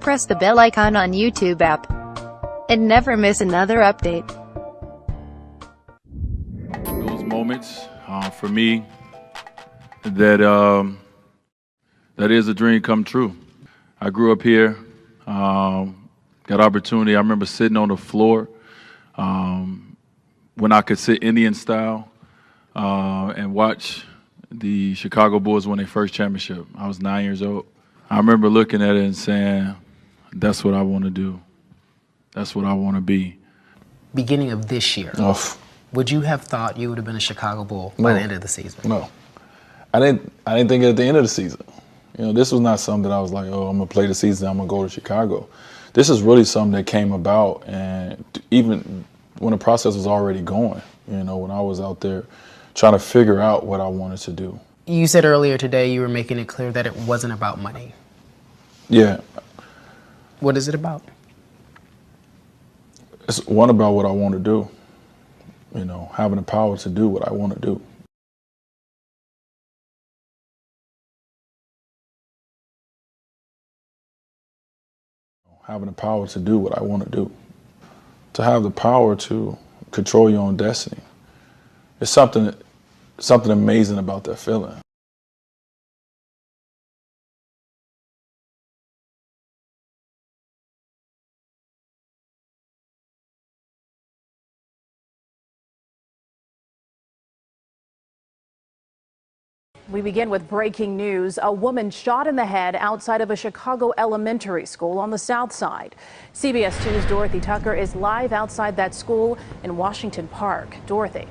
press the bell icon on YouTube app and never miss another update. Those moments, for me, that is a dream come true. I grew up here, got opportunity. I remember sitting on the floor when I could sit Indian style and watch the Chicago Bulls win their first championship. I was 9 years old. I remember looking at it and saying, that's what I want to do. That's what I want to be. Beginning of this year, would you have thought you would have been a Chicago Bull by the end of the season? No. I didn't think at the end of the season. You know, this was not something that I was like, oh, I'm going to play the season, I'm going to go to Chicago. This is really something that came about, and even when the process was already going, you know, when I was out there trying to figure out what I wanted to do. You said earlier today you were making it clear that it wasn't about money. Yeah. What is it about? It's one about what I want to do, you know, having the power to do what I want to do. Having the power to do what I want to do. To have the power to control your own destiny. It's something amazing about that feeling. We begin with breaking news. A woman shot in the head outside of a Chicago elementary school on the south side. CBS 2's Dorothy Tucker is live outside that school in Washington Park. Dorothy.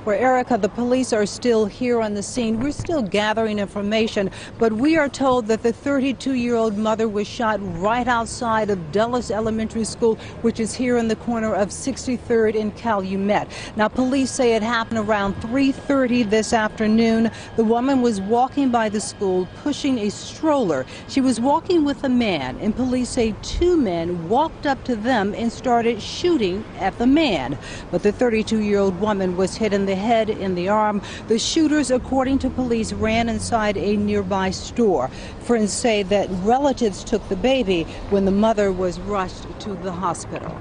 Where, Erica, the police are still here on the scene. We're still gathering information, but we are told that the 32-year-old mother was shot right outside of Dulles Elementary School, which is here in the corner of 63rd and Calumet. Now, police say it happened around 3:30 this afternoon. The woman was walking by the school pushing a stroller. She was walking with a man, and police say two men walked up to them and started shooting at the man. But the 32-year-old woman was hit in the head, in the arm. The shooters, according to police, ran inside a nearby store. Friends say that relatives took the baby when the mother was rushed to the hospital.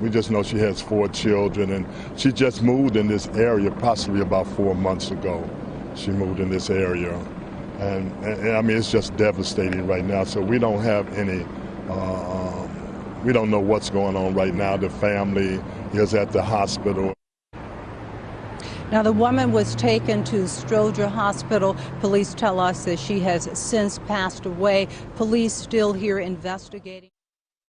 We just know she has 4 children, and she just moved in this area possibly about 4 months ago. She moved in this area, and I mean, it's just devastating right now. So we don't have any, we don't know what's going on right now. The family is at the hospital. Now, the woman was taken to Stroger Hospital. Police tell us that she has since passed away. Police still here investigating.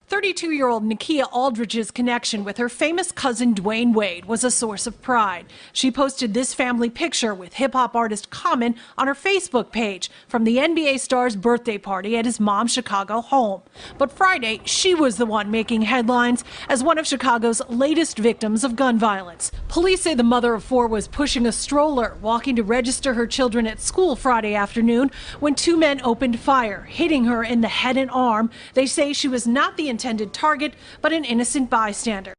32-year-old Nakia Aldridge's connection with her famous cousin Dwayne Wade was a source of pride. She posted this family picture with hip-hop artist Common on her Facebook page from the NBA star's birthday party at his mom's Chicago home. But Friday, she was the one making headlines as one of Chicago's latest victims of gun violence. Police say the mother of 4 was pushing a stroller, walking to register her children at school Friday afternoon when 2 men opened fire, hitting her in the head and arm. They say she was not the intended target, but an innocent bystander.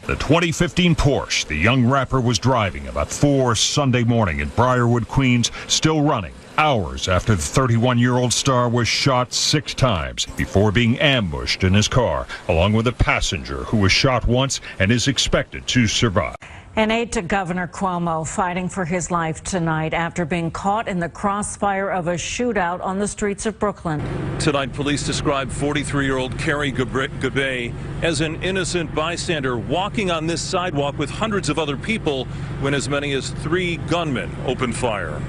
The 2015 Porsche the young rapper was driving about 4 Sunday morning in Briarwood, Queens, still running hours after the 31-year-old star was shot 6 times before being ambushed in his car, along with a passenger who was shot once and is expected to survive. An aide to Governor Cuomo fighting for his life tonight after being caught in the crossfire of a shootout on the streets of Brooklyn. Tonight, police describe 43-year-old Carrie Gabay as an innocent bystander walking on this sidewalk with hundreds of other people when as many as 3 gunmen opened fire.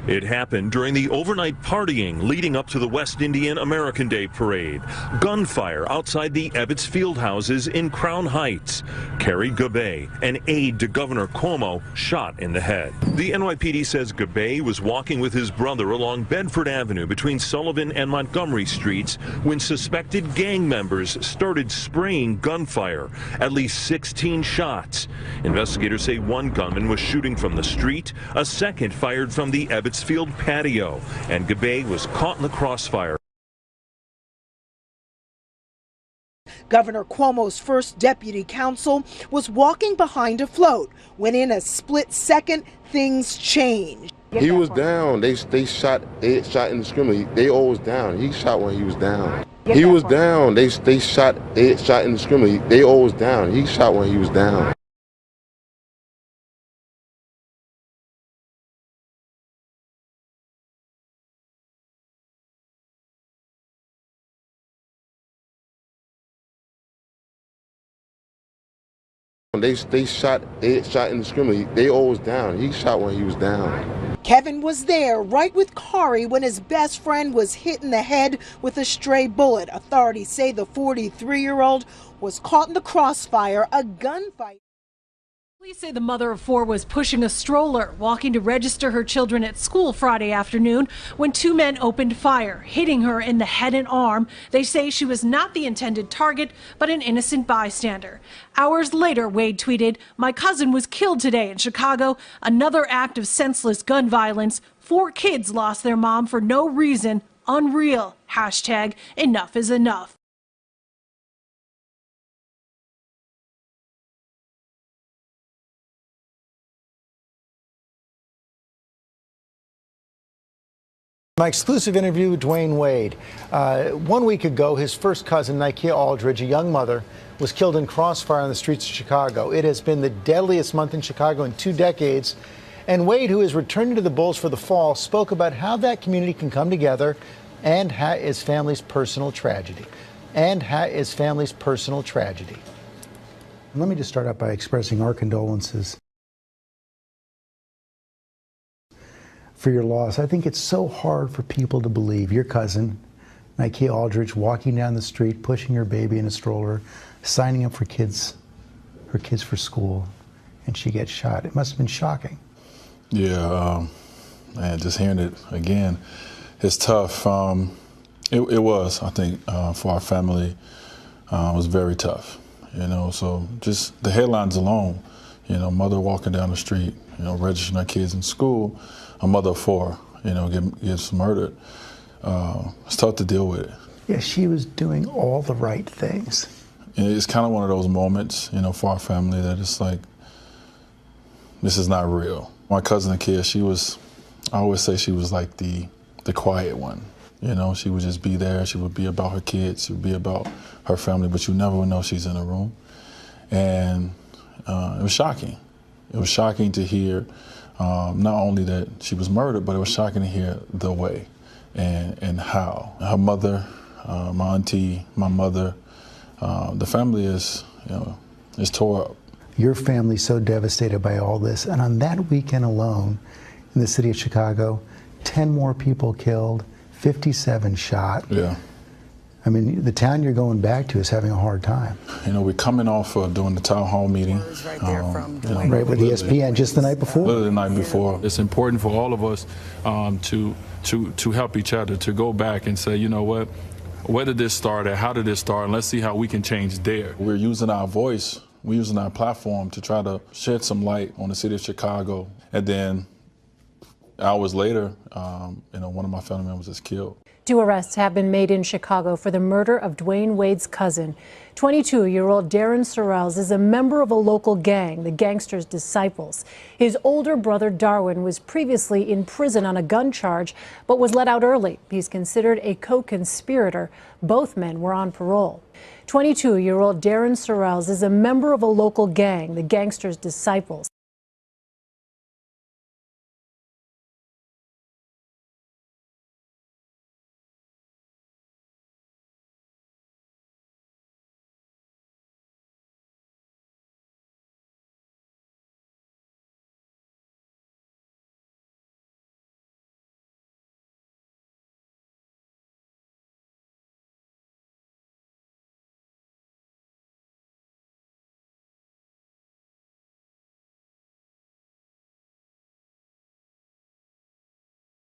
It happened during the overnight partying leading up to the West Indian American Day parade. Gunfire outside the Ebbets Field houses in Crown Heights. Carrie Gabay, an aide to Governor Cuomo, shot in the head. The NYPD says Gabay was walking with his brother along Bedford Avenue between Sullivan and Montgomery Streets when suspected gang members started spraying gunfire. At least 16 shots. Investigators say 1 gunman was shooting from the street, a second fired from the Ebbets Field patio, and Gabay was caught in the crossfire. Governor Cuomo's first deputy counsel was walking behind a float when in a split second, things changed. He was down. They shot indiscriminately. They always down. He shot when he was down. He was down. They shot indiscriminately. They always down. He shot when he was down. They shot indiscriminately. They always down. He shot when he was down. Kevin was there right with Kari when his best friend was hit in the head with a stray bullet. Authorities say the 43-year-old was caught in the crossfire, a gunfight. Police say the mother of four was pushing a stroller, walking to register her children at school Friday afternoon when two men opened fire, hitting her in the head and arm. They say she was not the intended target, but an innocent bystander. Hours later, Wade tweeted, "My cousin was killed today in Chicago. Another act of senseless gun violence. 4 kids lost their mom for no reason. Unreal. Hashtag enough is enough." My exclusive interview with Dwayne Wade. 1 week ago, his first cousin, Nikia Aldridge, a young mother, was killed in crossfire on the streets of Chicago. It has been the deadliest month in Chicago in 2 decades. And Wade, who is returning to the Bulls for the fall, spoke about how that community can come together and his family's personal tragedy. Let me just start out by expressing our condolences for your loss. I think it's so hard for people to believe. Your cousin, Nikia Aldridge, walking down the street, pushing her baby in a stroller, signing up for her kids for school, and she gets shot. It must have been shocking. Yeah, man, just hearing it again, it's tough. It was, I think, for our family, it was very tough. So just the headlines alone, mother walking down the street, registering her kids in school, a mother of 4, gets murdered. It's tough to deal with it. Yeah, she was doing all the right things. It's kind of one of those moments, for our family that it's like, this is not real. My cousin Nikia, I always say she was like the quiet one. She would just be there. She would be about her kids. She would be about her family, but you never would know she's in a room. And it was shocking. It was shocking to hear not only that she was murdered, but it was shocking to hear the way and how. Her mother, my auntie, my mother, the family is tore up. Your family's so devastated by all this, and on that weekend alone in the city of Chicago, 10 more people killed, 57 shot. Yeah. I mean, the town you're going back to is having a hard time. We're coming off of doing the town hall meeting. Right there right with ESPN just the night before. Literally the night before. It's important for all of us to help each other, to go back and say, you know what, where did this start at? How did this start? And let's see how we can change there. We're using our voice, we're using our platform to try to shed some light on the city of Chicago. And then hours later, one of my family members is killed. 2 arrests have been made in Chicago for the murder of Dwayne Wade's cousin. 22-year-old Darren Sorrells is a member of a local gang, the Gangsters' Disciples. His older brother Darwin was previously in prison on a gun charge, but was let out early. He's considered a co-conspirator. Both men were on parole. 22-year-old Darren Sorrells is a member of a local gang, the Gangsters' Disciples.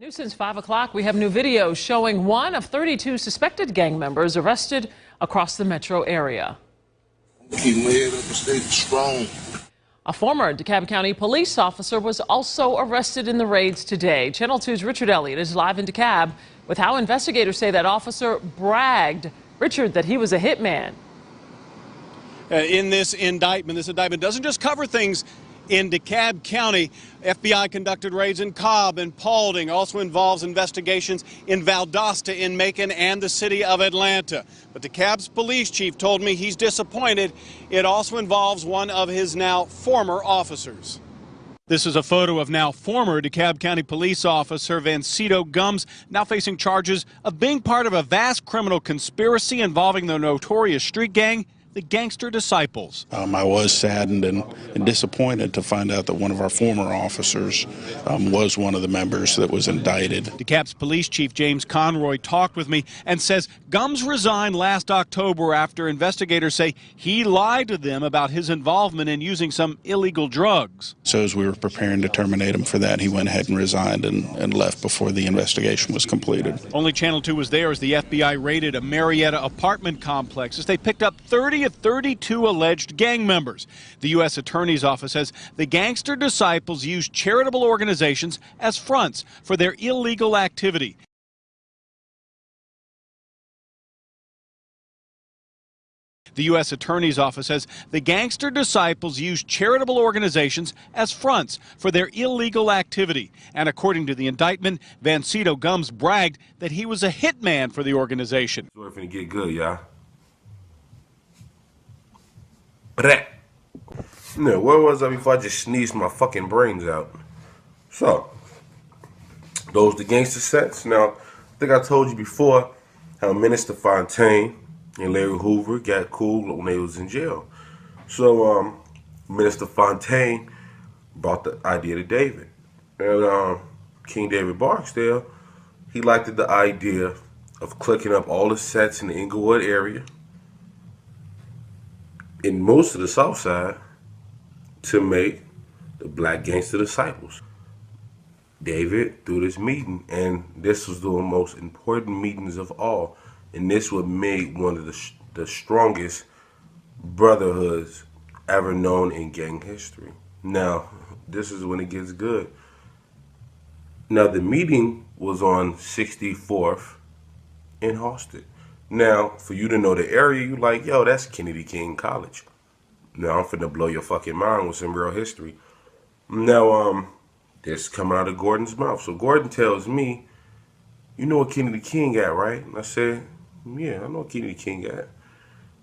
New since 5 o'clock, we have new video showing one of 32 suspected gang members arrested across the metro area. Keep my head up and stay strong. A former DeKalb County police officer was also arrested in the raids today. Channel 2's Richard Elliott is live in DeKalb with how investigators say that officer bragged, Richard, that he was a hitman. in this indictment. This indictment doesn't just cover things in DeKalb County. FBI conducted raids in Cobb and Paulding, also involves investigations in Valdosta, in Macon, and the city of Atlanta. But DeKalb's police chief told me he's disappointed. It also involves one of his now former officers. This is a photo of now former DeKalb County police officer Vancito Gumbs, now facing charges of being part of a vast criminal conspiracy involving the notorious street gang, the Gangster Disciples. I was saddened and disappointed to find out that one of our former officers was one of the members that was indicted. DeKalb's police chief James Conroy talked with me and says Gumbs resigned last October after investigators say he lied to them about his involvement in using some illegal drugs. So as we were preparing to terminate him for that, he went ahead and resigned and left before the investigation was completed. Only Channel 2 was there as the FBI raided a Marietta apartment complex as they picked up 30 of 32 alleged gang members. The U.S. Attorney's Office says the Gangster Disciples used charitable organizations as fronts for their illegal activity. The U.S. Attorney's Office says the Gangster Disciples used charitable organizations as fronts for their illegal activity. And according to the indictment, Vancito Gumbs bragged that he was a hitman for the organization. We're finna get good, y'all. No, where was I before I just sneezed my fucking brains out? So, those the gangster sets. Now, I think I told you before how Minister Fontaine and Larry Hoover got cool when they was in jail. So, Minister Fontaine brought the idea to David. And King David Barksdale, he liked the idea of clicking up all the sets in the Inglewood area, in most of the South Side, to make the Black Gangster Disciples. David threw this meeting, and this was the most important meetings of all, and this would make one of the strongest brotherhoods ever known in gang history. Now, this is when it gets good. Now, the meeting was on 64th in Halsted. Now, for you to know the area, you like, yo, that's Kennedy King College. Now, I'm finna blow your fucking mind with some real history. Now, this coming out of Gordon's mouth. So Gordon tells me, you know what Kennedy King at, right? And I said, yeah, I know what Kennedy King at.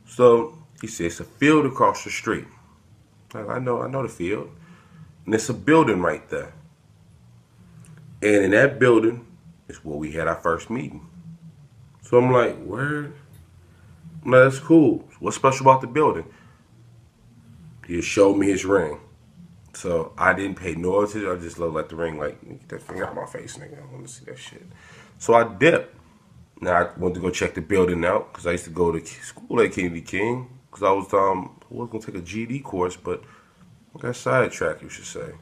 So he said, it's a field across the street. I know the field. And it's a building right there. And in that building is where we had our first meeting. So I'm like, word? No, that's cool. What's special about the building? He showed me his ring. So I didn't pay no attention. I just looked at the ring like, get that thing out of my face, nigga. I want to see that shit. So I dipped. Now I went to go check the building out because I used to go to school at Kennedy King because I was going to take a GED course, but I got sidetracked, you should say.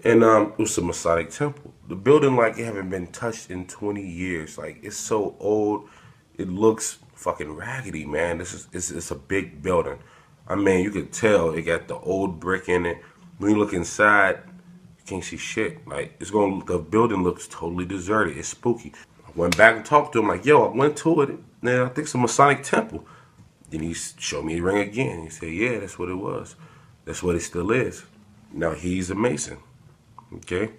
And it was a Masonic temple. The building, like, it haven't been touched in 20 years. Like, it's so old, it looks fucking raggedy, man. It's a big building. I mean, you could tell it got the old brick in it. When you look inside, you can't see shit. Like, the building looks totally deserted. It's spooky. I went back and talked to him, like, yo, I went to it. Man, I think it's a Masonic temple. Then he showed me the ring again. He said, yeah, that's what it was. That's what it still is. Now, he's a Mason. Okay,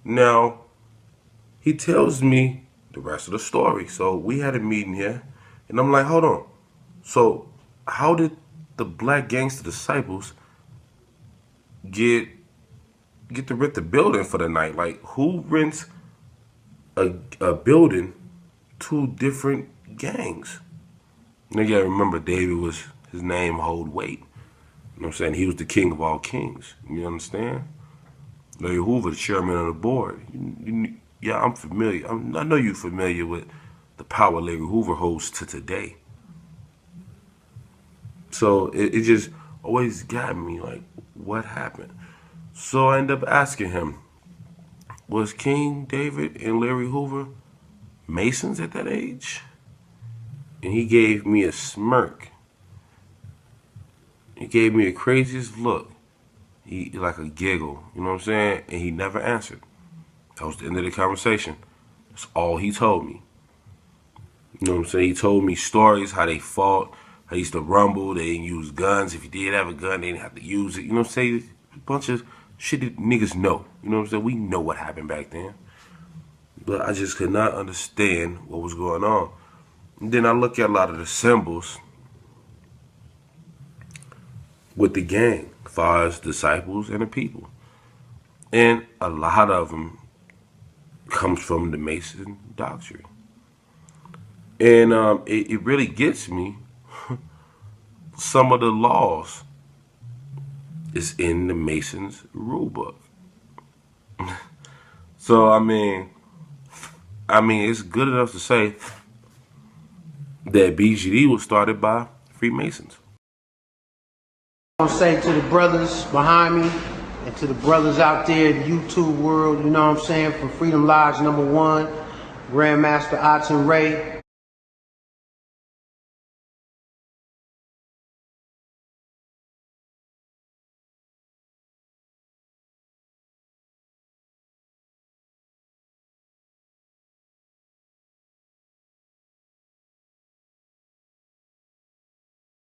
now he tells me the rest of the story. So we had a meeting here, and I'm like, hold on. So how did the Black Gangster Disciples get to rent the building for the night? Like, who rents a building to different gangs? Now you gotta remember, David was, his name hold weight. You know what I'm saying? He was the king of all kings. You understand? Larry Hoover, the chairman of the board. Yeah, I'm familiar. I know you're familiar with the power Larry Hoover holds to today. So it just always got me like, what happened? So I ended up asking him, was King David and Larry Hoover Masons at that age? And he gave me a smirk. He gave me the craziest look. He like a giggle, you know what I'm saying? And he never answered. That was the end of the conversation. That's all he told me. You know what I'm saying? He told me stories, how they fought, I used to rumble. They didn't use guns. If you did have a gun, they didn't have to use it. You know what I'm saying? A bunch of shit that niggas know. You know what I'm saying? We know what happened back then. But I just could not understand what was going on. And then I look at a lot of the symbols with the gang, as far as disciples and the people. And a lot of them comes from the Mason doctrine. And it really gets me. Some of the laws is in the Masons rule book. So I mean, it's good enough to say that BGD was started by Freemasons. I want to say to the brothers behind me and to the brothers out there in the YouTube world, you know what I'm saying, from Freedom Lodge #1, Grandmaster Aten Ray.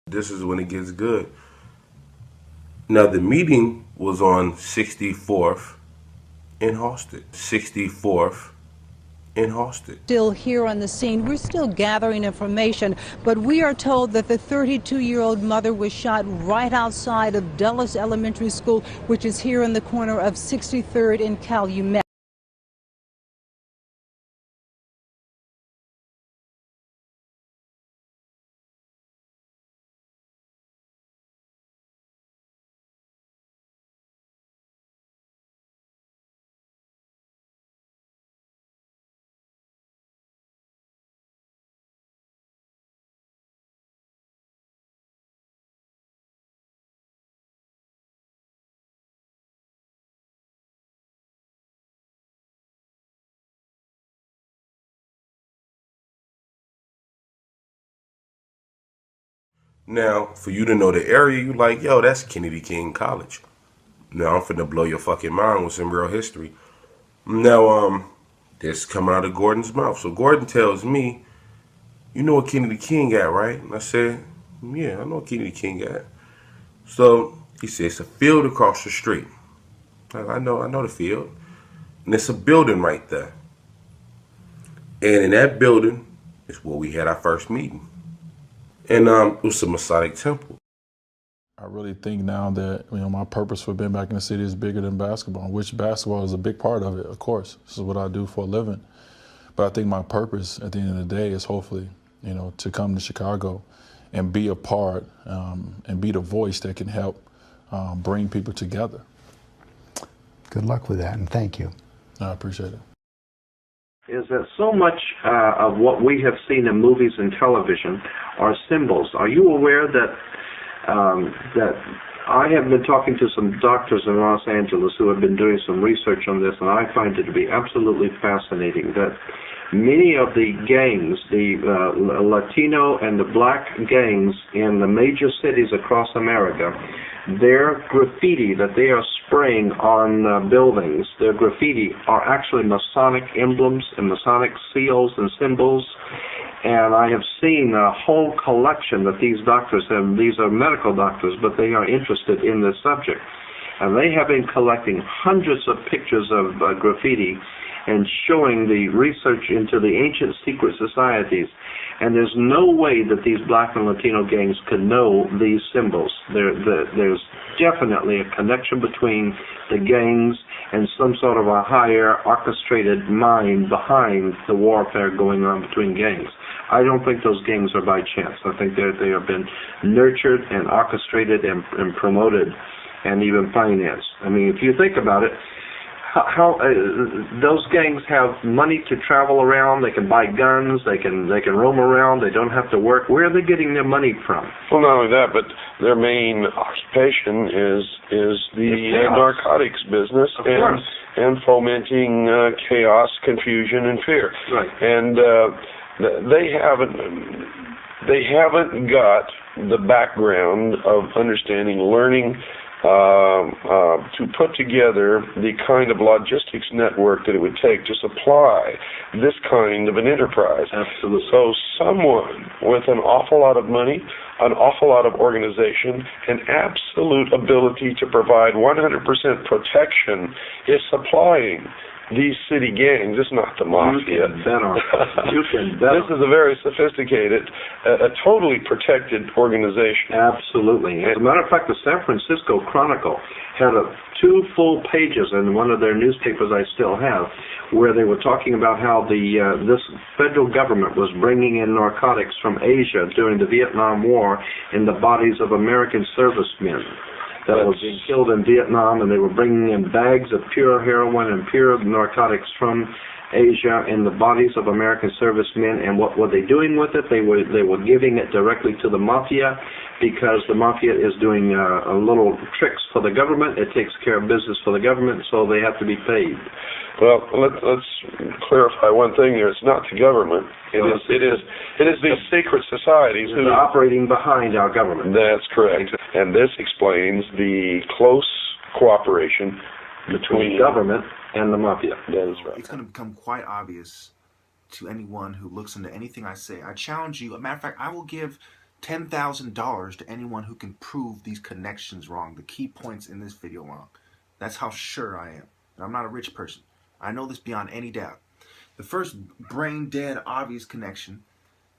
This is when it gets good. Now the meeting was on 64th in Halsted. 64th in Halsted. Still here on the scene. We're still gathering information, but we are told that the 32-year-old mother was shot right outside of Dulles Elementary School, which is here in the corner of 63rd and Calumet. Now, for you to know the area, you like, yo, that's Kennedy King College. Now, I'm finna blow your fucking mind with some real history. Now, this coming out of Gordon's mouth. So Gordon tells me, you know what Kennedy King at, right? And I said, yeah, I know what Kennedy King at. So he says, it's a field across the street. I know the field. And it's a building right there. And in that building is where we had our first meeting. And it was a Masonic temple. I really think now that, my purpose for being back in the city is bigger than basketball, which basketball is a big part of it, of course. This is what I do for a living. But I think my purpose at the end of the day is hopefully, to come to Chicago and be a part and be the voice that can help bring people together. Good luck with that, and thank you. I appreciate it. Is that so much of what we have seen in movies and television are symbols. Are you aware that that I have been talking to some doctors in Los Angeles who have been doing some research on this, and I find it to be absolutely fascinating that many of the gangs, the Latino and the black gangs in the major cities across America, their graffiti that they are spraying on buildings, their graffiti are actually Masonic emblems and Masonic seals and symbols. And I have seen a whole collection that these doctors have. These are medical doctors, but they are interested in this subject. And they have been collecting hundreds of pictures of graffiti and showing the research into the ancient secret societies. And there's no way that these black and Latino gangs could know these symbols. There's definitely a connection between the gangs and some sort of a higher orchestrated mind behind the warfare going on between gangs. I don't think those gangs are by chance. I think they have been nurtured and orchestrated and promoted and even financed. I mean, if you think about it, how those gangs have money to travel around, they can buy guns, they can roam around, they don't have to work. Where are they getting their money from? Well, not only that, but their main occupation is the narcotics business and fomenting chaos, confusion, and fear. Right. And they haven't got the background of understanding, learning, to put together the kind of logistics network that it would take to supply this kind of an enterprise. Absolutely. So someone with an awful lot of money, an awful lot of organization, and absolute ability to provide 100% protection is supplying these city gangs. It's not the mafia. You can bet. This is a very sophisticated, a totally protected organization. Absolutely. As a matter of fact, the San Francisco Chronicle had 2 full pages in one of their newspapers I still have, where they were talking about how this federal government was bringing in narcotics from Asia during the Vietnam War in the bodies of American servicemen that were being killed in Vietnam, and they were bringing in bags of pure heroin and pure narcotics from Asia in the bodies of American servicemen. And what were they doing with it? They were giving it directly to the mafia, because the mafia is doing a little tricks for the government. It takes care of business for the government, so they have to be paid. Well, let's clarify one thing here. It's not the government. It is these secret societies who are operating behind our government. That's correct. And this explains the close cooperation between government and the mafia. That is right. It's going to become quite obvious to anyone who looks into anything I say. I challenge you. As a matter of fact, I will give $10,000 to anyone who can prove these connections wrong, the key points in this video wrong. That's how sure I am. And I'm not a rich person. I know this beyond any doubt. The first brain-dead obvious connection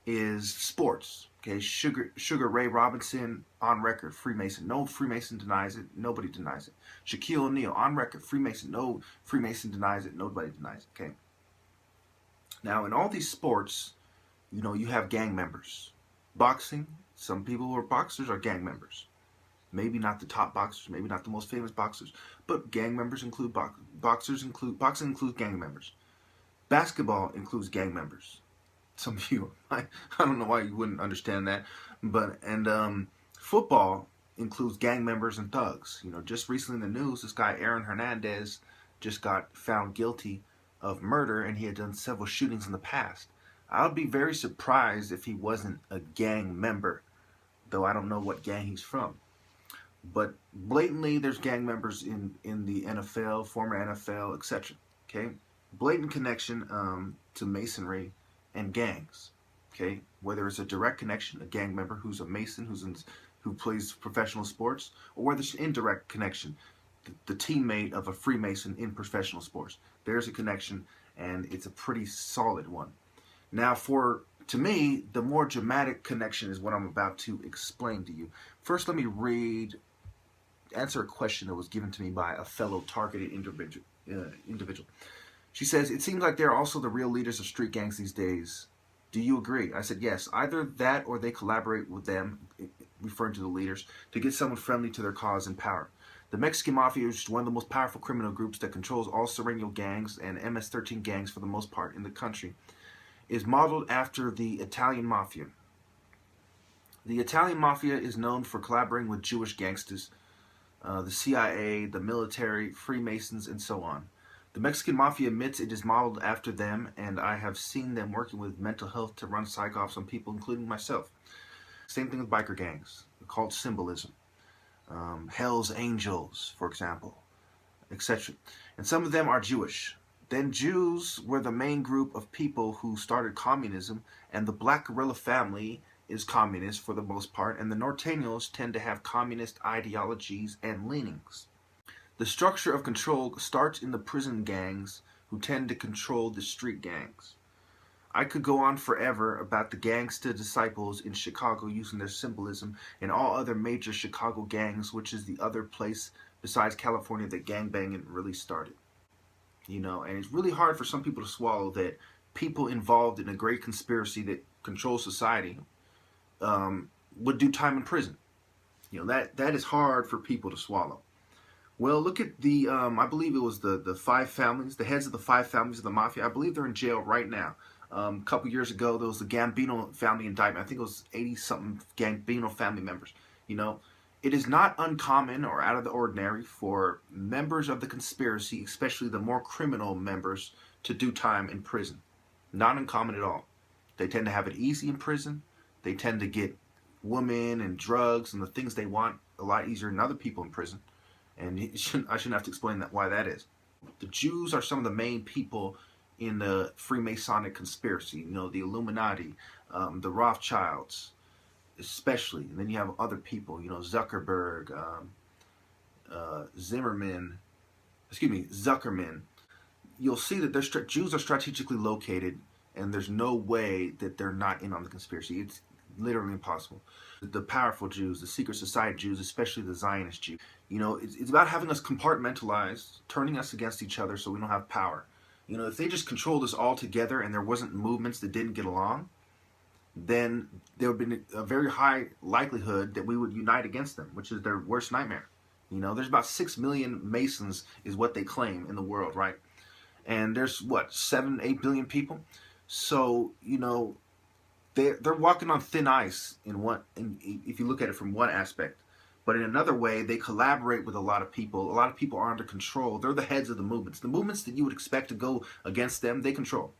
is sports. Okay, Sugar Ray Robinson on record, Freemason. No Freemason denies it. Nobody denies it. Shaquille O'Neal on record, Freemason. No Freemason denies it. Nobody denies it. Okay. Now, in all these sports, you know, you have gang members. Boxing, some people who are boxers are gang members. Maybe not the top boxers, maybe not the most famous boxers, but gang members include boxing includes gang members. Basketball includes gang members. Some of you, I don't know why you wouldn't understand that, but football includes gang members and thugs. You know, just recently in the news, this guy Aaron Hernandez just got found guilty of murder, and he had done several shootings in the past. I would be very surprised if he wasn't a gang member, though I don't know what gang he's from. But blatantly, there's gang members in the NFL, former NFL, etc. Okay, blatant connection to Masonry and gangs. Okay, whether it's a direct connection, a gang member who's a Mason, who plays professional sports, or whether it's an indirect connection, the teammate of a Freemason in professional sports. There's a connection, and it's a pretty solid one. Now, to me, the more dramatic connection is what I'm about to explain to you. First, let me answer a question that was given to me by a fellow targeted individual. She says, it seems like they're also the real leaders of street gangs these days. Do you agree? I said, yes. Either that or they collaborate with them, referring to the leaders, to get someone friendly to their cause and power. The Mexican Mafia is one of the most powerful criminal groups that controls all Sereno gangs and MS-13 gangs for the most part in the country. Is modeled after the Italian Mafia. The Italian Mafia is known for collaborating with Jewish gangsters, the CIA, the military, Freemasons, and so on. The Mexican Mafia admits it is modeled after them, and I have seen them working with mental health to run psych-offs on people, including myself. Same thing with biker gangs. They're called Symbolism. Hell's Angels, for example, etc. And some of them are Jewish. Then Jews were the main group of people who started communism, and the Black Guerrilla family is communist for the most part, and the Norteños tend to have communist ideologies and leanings. The structure of control starts in the prison gangs, who tend to control the street gangs. I could go on forever about the gangsta disciples in Chicago using their symbolism, and all other major Chicago gangs, which is the other place besides California that gangbanging really started. You know, and it's really hard for some people to swallow that people involved in a great conspiracy that controls society would do time in prison. You know, that is hard for people to swallow. Well, look at the, I believe it was the 5 families, the heads of the 5 families of the Mafia. I believe they're in jail right now. A couple years ago, there was the Gambino family indictment. I think it was 80-something Gambino family members. You know, it is not uncommon or out of the ordinary for members of the conspiracy, especially the more criminal members, to do time in prison. Not uncommon at all. They tend to have it easy in prison. They tend to get women and drugs and the things they want a lot easier than other people in prison. And I shouldn't have to explain why that is. The Jews are some of the main people in the Freemasonic conspiracy. You know, the Illuminati, the Rothschilds, especially, and then you have other people, you know, Zuckerberg, Zuckerman, you'll see that Jews are strategically located, and there's no way that they're not in on the conspiracy. It's literally impossible. The powerful Jews, the secret society Jews, especially the Zionist Jews, you know, it's about having us compartmentalized, turning us against each other so we don't have power. You know, if they just controlled us all together and there wasn't movements that didn't get along, then there would be a very high likelihood that we would unite against them, which is their worst nightmare. You know, there's about 6 million Masons is what they claim in the world, right? And there's, what, 7-8 billion people? So, you know, they're walking on thin ice if you look at it from one aspect. But in another way, they collaborate with a lot of people. A lot of people are under control. They're the heads of the movements. The movements that you would expect to go against them, they control.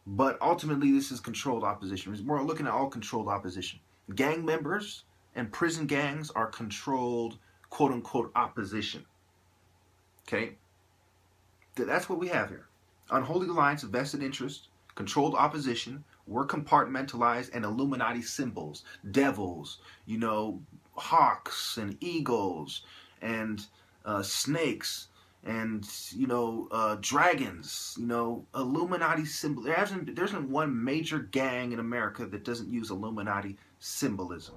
But ultimately, this is controlled opposition. We're looking at all controlled opposition. Gang members and prison gangs are controlled, quote-unquote, opposition. Okay? That's what we have here. Unholy alliance of vested interest, controlled opposition. We're compartmentalized, and Illuminati symbols, devils, you know, hawks and eagles and snakes and, you know, dragons, you know, Illuminati symbol. There isn't one major gang in America that doesn't use Illuminati symbolism.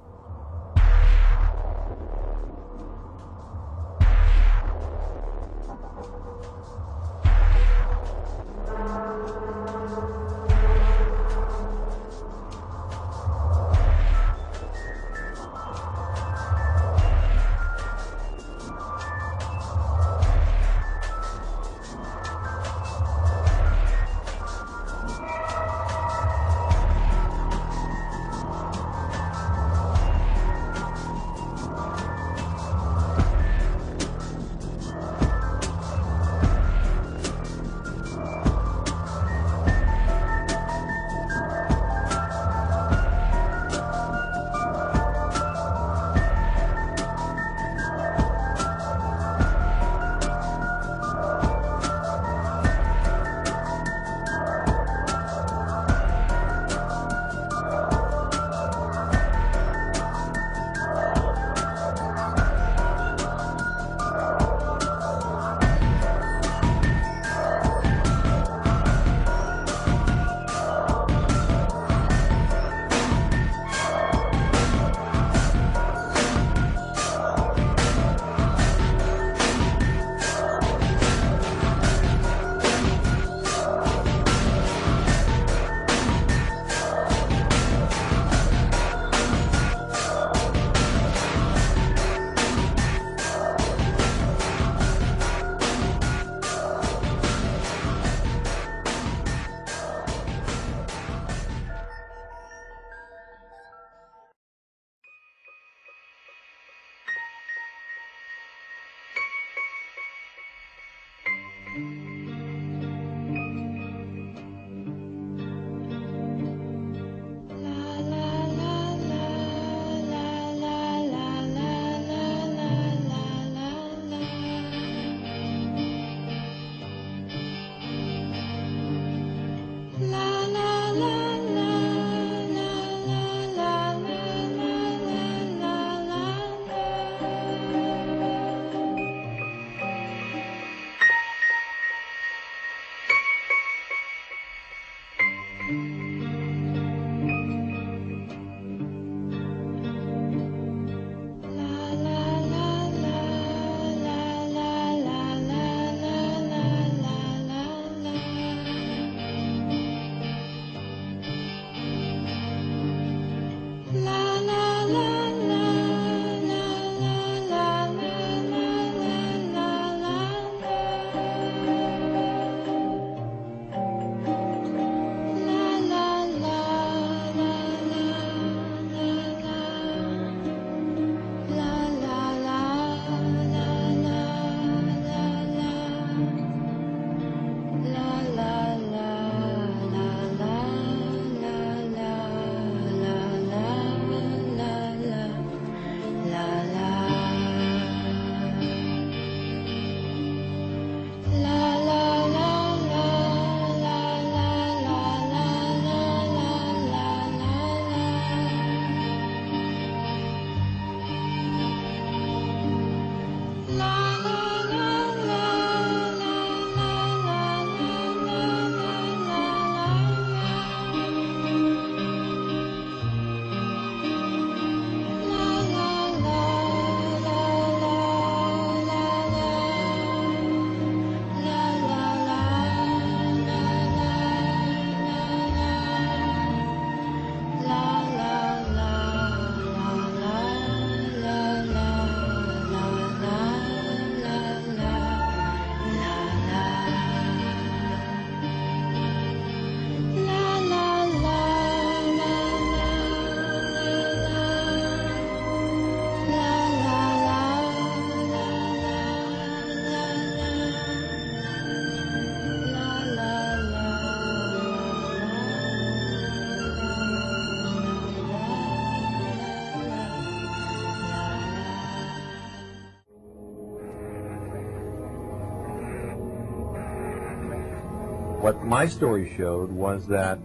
What my story showed was that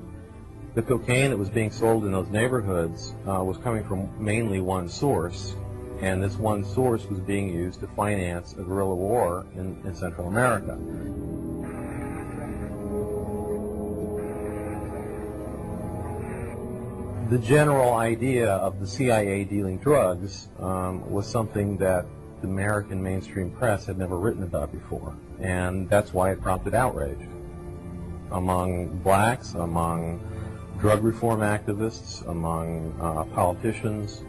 the cocaine that was being sold in those neighborhoods was coming from mainly one source, and this one source was being used to finance a guerrilla war in Central America. The general idea of the CIA dealing drugs was something that the American mainstream press had never written about before, and that's why it prompted outrage among blacks, among drug reform activists, among politicians,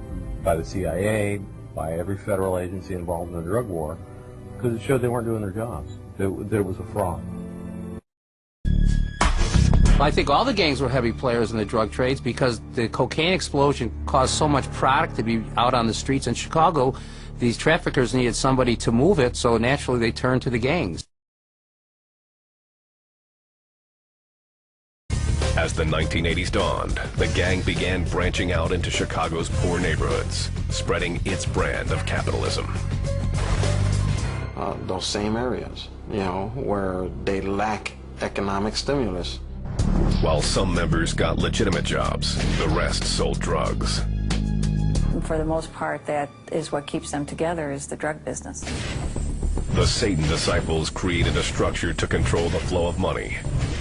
by the CIA, by every federal agency involved in the drug war, because it showed they weren't doing their jobs. There was a fraud. I think all the gangs were heavy players in the drug trades because the cocaine explosion caused so much product to be out on the streets in Chicago. These traffickers needed somebody to move it, so naturally they turned to the gangs. As the 1980s dawned, the gang began branching out into Chicago's poor neighborhoods, spreading its brand of capitalism. Those same areas, you know, where they lack economic stimulus. While some members got legitimate jobs, the rest sold drugs. For the most part, that is what keeps them together, is the drug business. The Satan disciples created a structure to control the flow of money.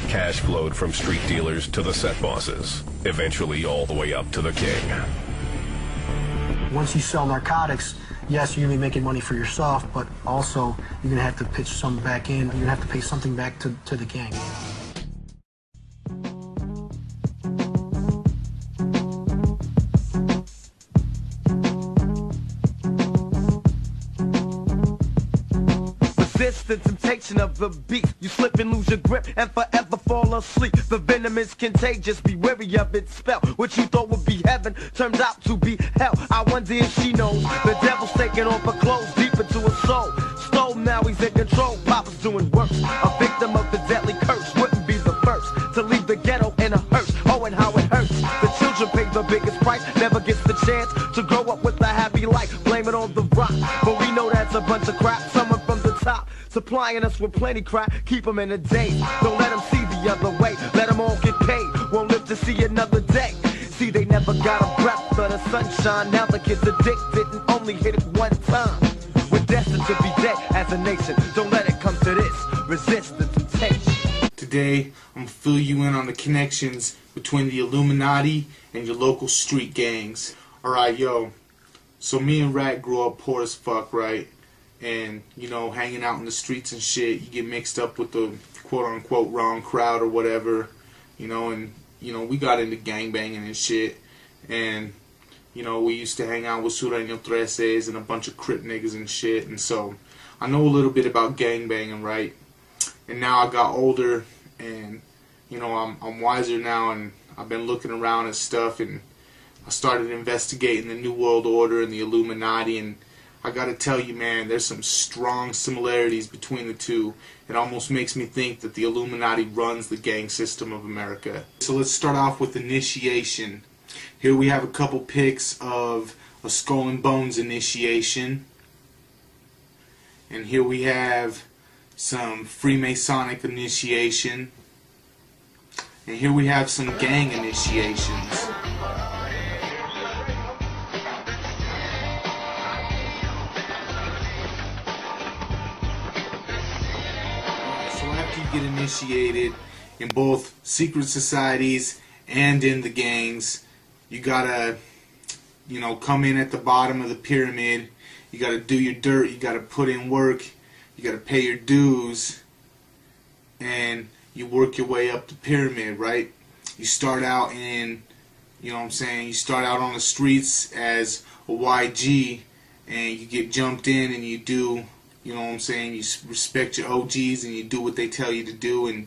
Cash flowed from street dealers to the set bosses, eventually all the way up to the king. Once you sell narcotics, yes, you're going to be making money for yourself, but also you're going to have to pitch some back in. You're going to have to pay something back to the gang. The temptation of the beast. You slip and lose your grip and forever fall asleep. The venom is contagious, be wary of its spell. What you thought would be heaven turns out to be hell. I wonder if she knows the devil's taking off her clothes deep into her soul. Stole, now he's in control, Papa's doing worse. A victim of the deadly curse wouldn't be the first to leave the ghetto in a hearse. Oh, and how it hurts. The children pay the biggest price, never gets the chance to grow up with a happy life. Blame it on the rock, but we know that's a bunch of crap. Someone from the top supplying us with plenty crap, keep them in a daze. Don't let them see the other way, let them all get paid. Won't live to see another day. See, they never got a breath of the sunshine. Now the kids addicted and only hit it one time. We're destined to be dead as a nation. Don't let it come to this. Resist the temptation. Today, I'm gonna fill you in on the connections between the Illuminati and your local street gangs. Alright, yo. So me and Rat grew up poor as fuck, right? And, you know, hanging out in the streets and shit, you get mixed up with the quote-unquote wrong crowd or whatever, you know, and, you know, we got into gangbanging and shit, and, you know, we used to hang out with Sureño Treses and a bunch of Crip niggas and shit, and so I know a little bit about gangbanging, right? And now I got older, and, you know, I'm wiser now, and I've been looking around at stuff, and I started investigating the New World Order and the Illuminati, and I gotta tell you, man, there's some strong similarities between the two. It almost makes me think that the Illuminati runs the gang system of America. So let's start off with initiation. Here we have a couple pics of a Skull and Bones initiation. And here we have some Freemasonic initiation. And here we have some gang initiations. Get initiated in both secret societies and in the gangs, you gotta, you know, come in at the bottom of the pyramid. You gotta do your dirt, you gotta put in work, you gotta pay your dues, and you work your way up the pyramid, right? You start out in, you know what I'm saying, you start out on the streets as a YG, and you get jumped in and you do, you know what I'm saying, you respect your OGs and you do what they tell you to do, and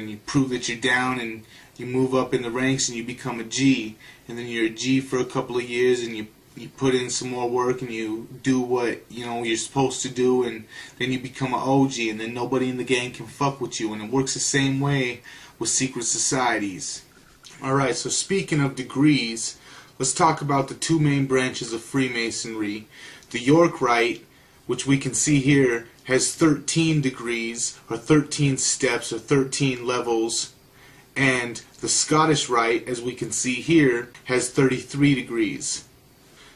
you prove that you're down, and you move up in the ranks and you become a G, and then you're a G for a couple of years, and you put in some more work and you do what, you know, you're supposed to do, and then you become an OG, and then nobody in the gang can fuck with you. And it works the same way with secret societies. Alright, so speaking of degrees, let's talk about the two main branches of Freemasonry. The York Rite, which we can see here, has 13 degrees, or 13 steps, or 13 levels. And the Scottish Rite, as we can see here, has 33 degrees.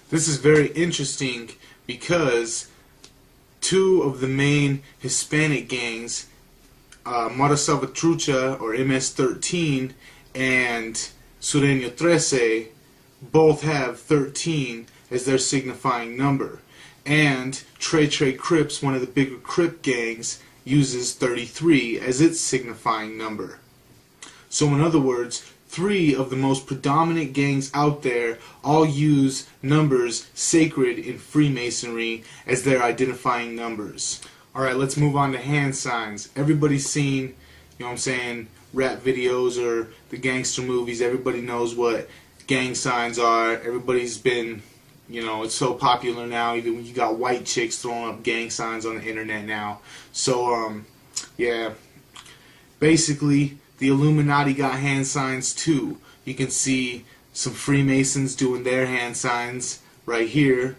This is very interesting because two of the main Hispanic gangs, Mara Salvatrucha, or MS-13, and Sureño 13, both have 13 as their signifying number. And Tre Tre Crips, one of the bigger Crip gangs, uses 33 as its signifying number. So in other words, three of the most predominant gangs out there all use numbers sacred in Freemasonry as their identifying numbers. Alright, let's move on to hand signs. Everybody's seen, you know what I'm saying, rap videos or the gangster movies. Everybody knows what gang signs are. Everybody's been, you know, it's so popular now. Even when you got white chicks throwing up gang signs on the internet now. So, yeah. Basically, the Illuminati got hand signs too. You can see some Freemasons doing their hand signs right here.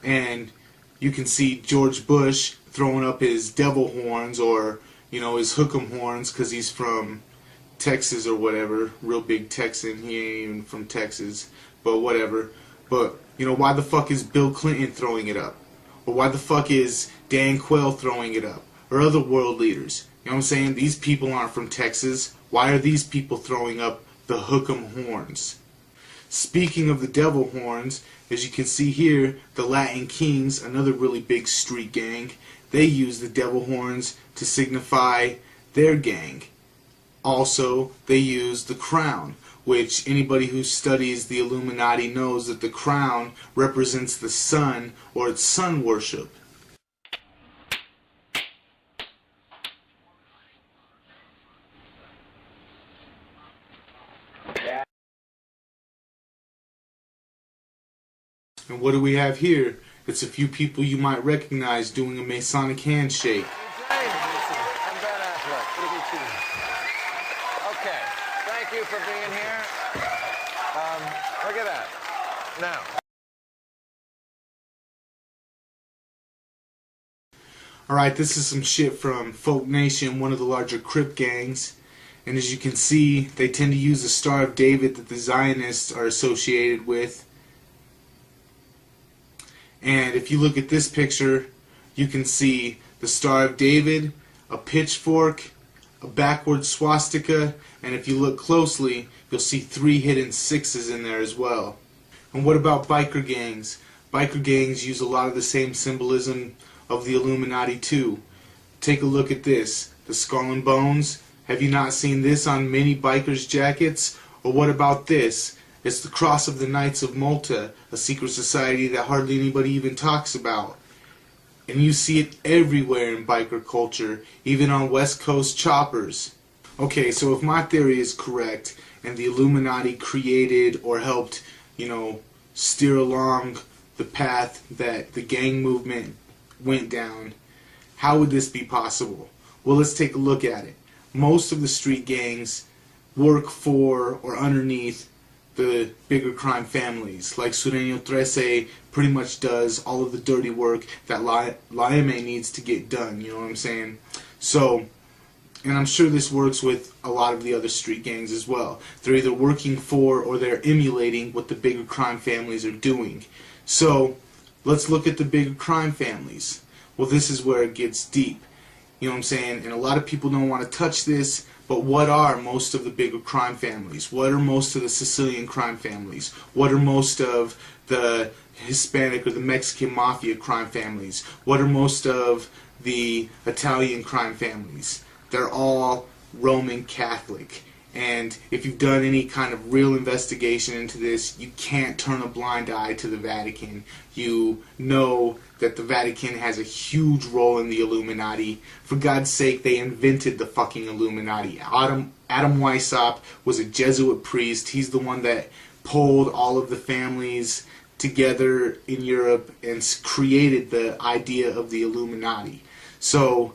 And you can see George Bush throwing up his devil horns, or, you know, his hook'em horns, because he's from Texas or whatever. Real big Texan. He ain't even from Texas. But whatever. But, you know, why the fuck is Bill Clinton throwing it up? Or why the fuck is Dan Quayle throwing it up? Or other world leaders? You know what I'm saying? These people aren't from Texas. Why are these people throwing up the hook'em horns? Speaking of the devil horns, as you can see here, the Latin Kings, another really big street gang, they use the devil horns to signify their gang. Also, they use the crown, which anybody who studies the Illuminati knows that the crown represents the sun, or it's sun worship. And what do we have here? It's a few people you might recognize doing a Masonic handshake. Okay, thank you for being here. Look at that. Now. Alright, this is some shit from Folk Nation, one of the larger Crip gangs. And as you can see, they tend to use the Star of David that the Zionists are associated with. And if you look at this picture, you can see the Star of David, a pitchfork, a backward swastika, and if you look closely, you'll see 3 hidden 6s in there as well. And what about biker gangs? Biker gangs use a lot of the same symbolism of the Illuminati too. Take a look at this, the skull and bones. Have you not seen this on many bikers' jackets? Or what about this? It's the cross of the Knights of Malta, a secret society that hardly anybody even talks about. And you see it everywhere in biker culture, even on West Coast choppers. Okay, so if my theory is correct, and the Illuminati created or helped, you know, steer along the path that the gang movement went down, how would this be possible? Well, let's take a look at it. Most of the street gangs work for or underneath the bigger crime families. Like Sureño 13 pretty much does all of the dirty work that Laime needs to get done, you know what I'm saying? So, and I'm sure this works with a lot of the other street gangs as well. They're either working for or they're emulating what the bigger crime families are doing. So, let's look at the bigger crime families. Well, this is where it gets deep. You know what I'm saying? And a lot of people don't want to touch this, but what are most of the bigger crime families? What are most of the Sicilian crime families? What are most of the Hispanic or the Mexican mafia crime families? What are most of the Italian crime families? They're all Roman Catholic. And if you've done any kind of real investigation into this, you can't turn a blind eye to the Vatican. You know that the Vatican has a huge role in the Illuminati. For God's sake, they invented the fucking Illuminati. Adam Weishaupt was a Jesuit priest. He's the one that pulled all of the families together in Europe and created the idea of the Illuminati. So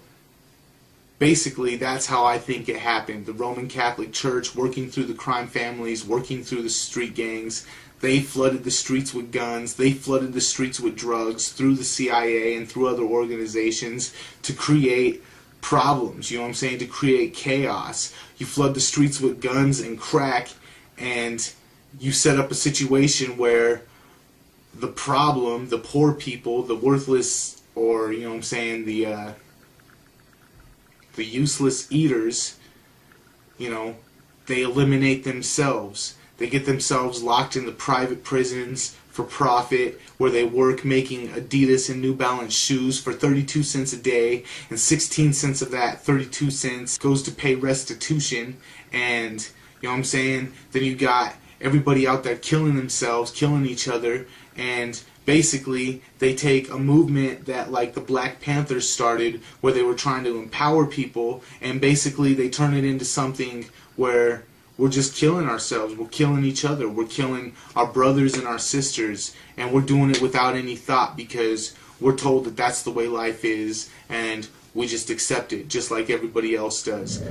basically, that's how I think it happened. The Roman Catholic Church working through the crime families, working through the street gangs. they flooded the streets with guns, they flooded the streets with drugs through the CIA and through other organizations to create problems, you know what I'm saying, to create chaos. You flood the streets with guns and crack, and you set up a situation where the problem, the poor people, the worthless, or, you know what I'm saying, the useless eaters, you know, they eliminate themselves. They get themselves locked in the private prisons for profit, where they work making Adidas and New Balance shoes for 32 cents a day, and 16 cents of that 32 cents goes to pay restitution. And, you know what I'm saying, then you got everybody out there killing themselves, killing each other, and basically they take a movement that, like, the Black Panthers started, where they were trying to empower people, and basically they turn it into something where we're just killing ourselves, we're killing each other, we're killing our brothers and our sisters, and we're doing it without any thought because we're told that that's the way life is, and we just accept it just like everybody else does.